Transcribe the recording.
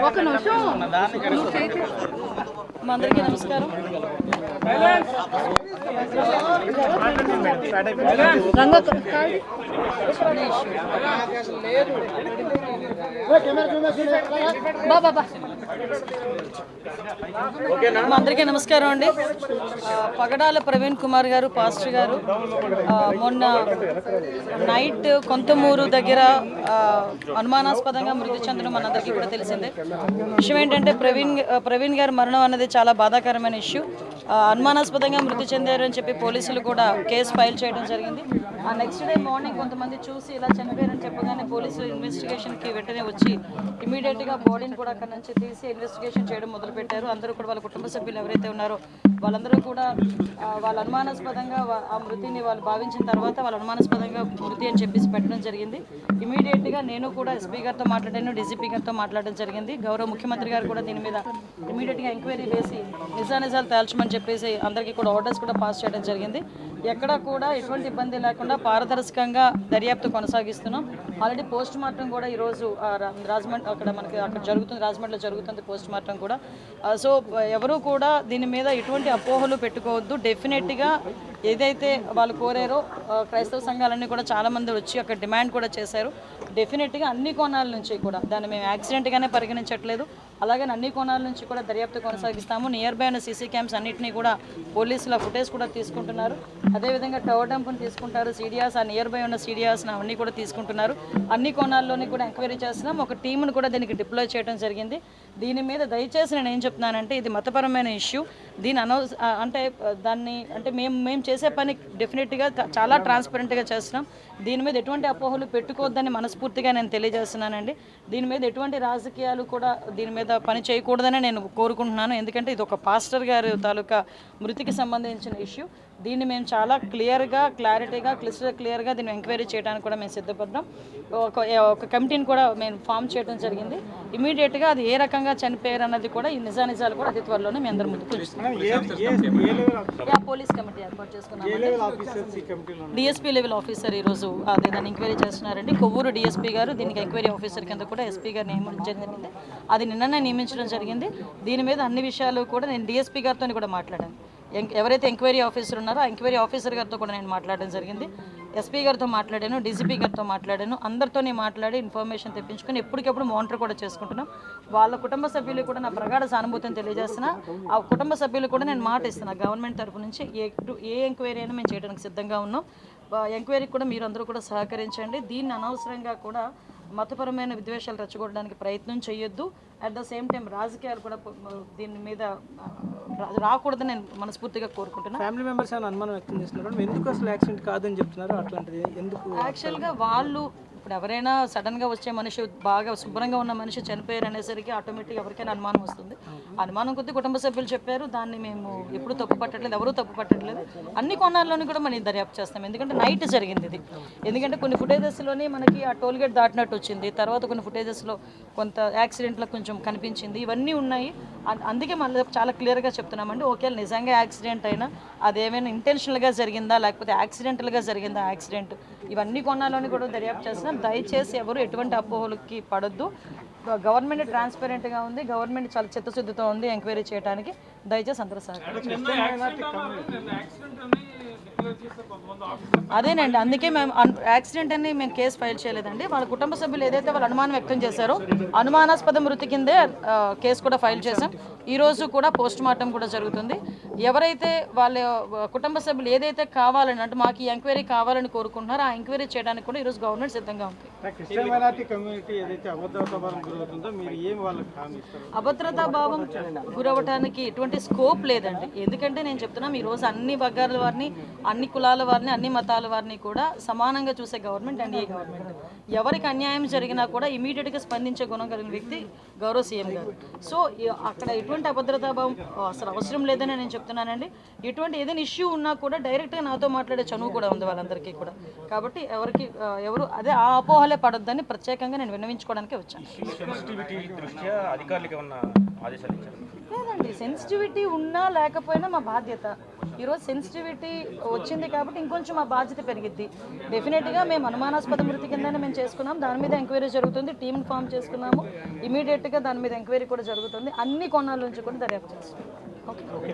ఒక నిమిషం అందరికీ నమస్కారం. అందరికీ నమస్కారం అండి. పగడాల ప్రవీణ్ కుమార్ గారు పాస్టర్ గారు మొన్న నైట్ కొంతమూరు దగ్గర అనుమానాస్పదంగా మృతి చెందడం మనందరికీ కూడా తెలిసిందే. విషయం ఏంటంటే ప్రవీణ్ గారి మరణం అనేది చాలా బాధాకరమైన ఇష్యూ. అనుమానాస్పదంగా మృతి చెందారని చెప్పి పోలీసులు కూడా కేసు ఫైల్ చేయడం జరిగింది. ఆ నెక్స్ట్ డే మార్నింగ్ కొంతమంది చూసి ఇలా చనిపోయారని చెప్పగానే పోలీసులు ఇన్వెస్టిగేషన్కి వెంటనే వచ్చి ఇమీడియట్గా బాడీని కూడా అక్కడ నుంచి తీసి ఇన్వెస్టిగేషన్ చేయడం మొదలుపెట్టారు. అందరూ కూడా వాళ్ళ కుటుంబ సభ్యులు ఎవరైతే ఉన్నారో వాళ్ళందరూ కూడా వాళ్ళ అనుమానాస్పదంగా ఆ మృతిని వాళ్ళు భావించిన తర్వాత వాళ్ళ అనుమానాస్పదంగా మృతి అని చెప్పేసి పెట్టడం జరిగింది. ఇమీడియట్గా నేను కూడా ఎస్పీ గారితో మాట్లాడాను, డీజీపీ గారితో మాట్లాడడం జరిగింది. గౌరవ ముఖ్యమంత్రి గారు కూడా దీని మీద ఇమీడియట్గా ఎంక్వైరీ వేసి నిజానిజాలు తేల్చమని చెప్పేసి అందరికీ కూడా ఆర్డర్స్ కూడా పాస్ చేయడం జరిగింది. ఎక్కడ కూడా ఎటువంటి ఇబ్బంది లేకుండా పారదర్శకంగా దర్యాప్తు కొనసాగిస్తున్నాం. ఆల్రెడీ పోస్ట్ మార్టం కూడా ఈరోజు రాజమండ్రి అక్కడ జరుగుతుంది, రాజమండ్రిలో జరుగుతుంది పోస్ట్ మార్టం కూడా. సో ఎవరు కూడా దీని మీద ఎటువంటి అపోహలు పెట్టుకోవద్దు. డెఫినెట్గా ఏదైతే వాళ్ళు కోరారో క్రైస్తవ సంఘాలన్నీ కూడా చాలామంది వచ్చి అక్కడ డిమాండ్ కూడా చేశారు. డెఫినెట్గా అన్ని కోణాల నుంచి కూడా దాన్ని మేము యాక్సిడెంట్గానే పరిగణించట్లేదు. అలాగే అన్ని కోణాల నుంచి కూడా దర్యాప్తు కొనసాగిస్తాము. నియర్ బై ఉన్న సీసీ క్యామ్స్ అన్నింటినీ కూడా పోలీసుల ఫుటేజ్ కూడా తీసుకుంటున్నారు. అదేవిధంగా టవర్ డంప్ని తీసుకుంటారు, సీడియాస్ ఆ నియర్ బై ఉన్న సీడియాస్ని అవన్నీ కూడా తీసుకుంటున్నారు. అన్ని కోణాల్లోని కూడా ఎంక్వైరీ చేస్తున్నాం. ఒక టీంను కూడా దీనికి డిప్లాయ్ చేయడం జరిగింది. దీని మీద దయచేసి నేను ఏం చెప్తున్నానంటే ఇది మతపరమైన ఇష్యూ. దీని మేము చేసే పని డెఫినెట్గా చాలా ట్రాన్స్పరెంట్గా చేస్తున్నాం. దీని మీద ఎటువంటి అపోహలు పెట్టుకోవద్దని మనస్ఫూర్తిగా నేను తెలియజేస్తున్నానండి. దీని మీద ఎటువంటి రాజకీయాలు కూడా దీని మీద పని చేయకూడదని నేను కోరుకుంటున్నాను. ఎందుకంటే ఇది ఒక పాస్టర్ గారి తాలూకా మృతికి సంబంధించిన ఇష్యూ. దీన్ని మేము చాలా క్లారిటీగా క్లియర్గా దీన్ని ఎంక్వైరీ చేయడానికి కూడా మేము సిద్ధపడ్డాం. ఒక కమిటీని కూడా మేము ఫామ్ చేయడం జరిగింది. ఇమీడియట్గా అది ఏ రకంగా చనిపోయారు అన్నది కూడా ఈ నిజానిజాలు కూడా అతి త్వరలోనే మీ అందరి ముందుకు పోలీస్ కమిటీ ఏర్పాటు చేసుకున్నాం. డిఎస్పీ లెవెల్ ఆఫీసర్ ఈరోజు అదే దాన్ని ఎంక్వైరీ చేస్తున్నారండి. కొవ్వూరు డిఎస్పీ గారు దీనికి ఎంక్వైరీ ఆఫీసర్ కింద కూడా ఎస్పీ గారు నియమించడం జరిగింది. అది నిన్ననే నియమించడం జరిగింది. దీని మీద అన్ని విషయాలు కూడా నేను డిఎస్పీ గారితో కూడా మాట్లాడాను. ఎవరైతే ఎంక్వైరీ ఆఫీసర్ ఉన్నారో ఆ ఎంక్వైరీ ఆఫీసర్ గారితో కూడా నేను మాట్లాడడం జరిగింది. ఎస్పీ గారితో మాట్లాడాను, డీజీపీ గారితో మాట్లాడాను. అందరితోనే మాట్లాడి ఇన్ఫర్మేషన్ తెప్పించుకొని ఎప్పటికప్పుడు మానిటర్ కూడా చేసుకుంటున్నాం. వాళ్ళ కుటుంబ సభ్యులు కూడా నా ప్రగాఢ సానుభూతిని తెలియజేస్తున్నా. ఆ కుటుంబ సభ్యులు కూడా నేను మాట ఇస్తున్నా గవర్నమెంట్ తరఫు నుంచి ఏ ఎంక్వైరీ అయినా మేము చేయడానికి సిద్ధంగా ఉన్నాం. ఎంక్వైరీకి కూడా మీరు అందరూ కూడా సహకరించండి. దీన్ని అనవసరంగా కూడా మతపరమైన విద్వేషాలు రెచ్చగొట్టడానికి ప్రయత్నం చేయొద్దు. అట్ ద సేమ్ టైం రాజకీయాలు కూడా దీని మీద రాకూడదని నేను మనస్ఫూర్తిగా కోరుకుంటున్నాను. ఫ్యామిలీ మెంబర్స్ అని అనుమానం వ్యక్తం చేస్తున్నారు. ఎందుకు అసలు యాక్సిడెంట్ కాదని చెప్తున్నారు? అట్లాంటిది ఎందుకు? యాక్చువల్గా వాళ్ళు ఇప్పుడు ఎవరైనా సడన్గా వచ్చే మనిషి బాగా శుభ్రంగా ఉన్న మనిషి చనిపోయారు అనేసరికి ఆటోమేటిక్గా ఎవరికైనా అనుమానం వస్తుంది. అనుమానం కొద్ది కుటుంబ సభ్యులు చెప్పారు. దాన్ని మేము ఎప్పుడు తప్పు పట్టట్లేదు, ఎవరూ తప్పు పట్టట్లేదు. అన్ని కోణాల్లోనూ కూడా మనం దర్యాప్తు చేస్తాం. ఎందుకంటే నైట్ జరిగింది ఇది. ఎందుకంటే కొన్ని ఫుటేజెస్లోనే మనకి ఆ టోల్గేట్ దాటినట్టు వచ్చింది. తర్వాత కొన్ని ఫుటేజెస్లో కొంత యాక్సిడెంట్లో కొంచెం కనిపించింది. ఇవన్నీ ఉన్నాయి. అందుకే మళ్ళీ చాలా క్లియర్గా చెప్తున్నామండి. ఒకవేళ నిజంగా యాక్సిడెంట్ అయినా అదేమైనా ఇంటెన్షనల్గా జరిగిందా లేకపోతే యాక్సిడెంటల్గా జరిగిందా యాక్సిడెంట్, ఇవన్నీ కోణాల్లోని కూడా దర్యాప్తు చేస్తున్నాం. దయచేసి ఎవరు ఎటువంటి అపోహలకి పడొద్దు. గవర్నమెంట్ ట్రాన్స్పరెంట్గా ఉంది, గవర్నమెంట్ చాలా చిత్తశుద్ధితో ఉంది ఎంక్వైరీ చేయడానికి. దయచేసి అందరూ అదేనండి. అందుకే మేము యాక్సిడెంట్ అని మేము కేసు ఫైల్ చేయలేదండి. వాళ్ళ కుటుంబ సభ్యులు ఏదైతే వాళ్ళు అనుమానం వ్యక్తం చేశారో అనుమానాస్పద మృతి కిందే కేసు కూడా ఫైల్ చేశాం. ఈరోజు కూడా పోస్ట్ మార్టం కూడా జరుగుతుంది. ఎవరైతే వాళ్ళ కుటుంబ సభ్యులు ఏదైతే కావాలని అంటే మాకు ఈ ఎంక్వైరీ కావాలని కోరుకుంటున్నారో ఆ ఎంక్వైరీ చేయడానికి కూడా ఈరోజు గవర్నమెంట్ సిద్ధంగా ఉంది. అభద్రతా భావం గురవడానికి ఎటువంటి స్కోప్ లేదండి. ఎందుకంటే నేను చెప్తున్నా ఈరోజు అన్ని వర్గాల వారిని, అన్ని కులాల వారిని, అన్ని మతాల వారిని కూడా సమానంగా చూసే గవర్నమెంట్ అండ్ ఈ గవర్నమెంట్. ఎవరికి అన్యాయం జరిగినా కూడా ఇమీడియట్గా స్పందించే గుణం కలిగిన వ్యక్తి గౌరవ సీఎం గారు. సో అక్కడ ఎటువంటి అభద్రతా భావం అసలు అవసరం లేదని నేను చెప్తున్నానండి. ఎటువంటి ఏదైనా ఇష్యూ ఉన్నా కూడా డైరెక్ట్గా నాతో మాట్లాడే చనువు కూడా ఉంది వాళ్ళందరికీ కూడా. కాబట్టి ఎవరు అదే ఆ అపోహలే పడొద్దని ప్రత్యేకంగా నేను విన్నవించుకోవడానికి వచ్చాను. లేదండి, సెన్సిటివిటీ ఉన్నా లేకపోయినా మా బాధ్యత. ఈరోజు సెన్సిటివిటీ వచ్చింది కాబట్టి ఇంకొంచెం మా బాధ్యత పెరిగిద్ది. డెఫినెట్గా మేము అనుమానాస్పద మృతి కిందనే మేము చేసుకున్నాం. దాని మీద ఎంక్వైరీ జరుగుతుంది. టీమ్ ఫామ్ చేసుకున్నాము. ఇమీడియట్గా దాని మీద ఎంక్వైరీ కూడా జరుగుతుంది. అన్ని కోణాల నుంచి కూడా దర్యాప్తు చేస్తున్నాం. ఓకే.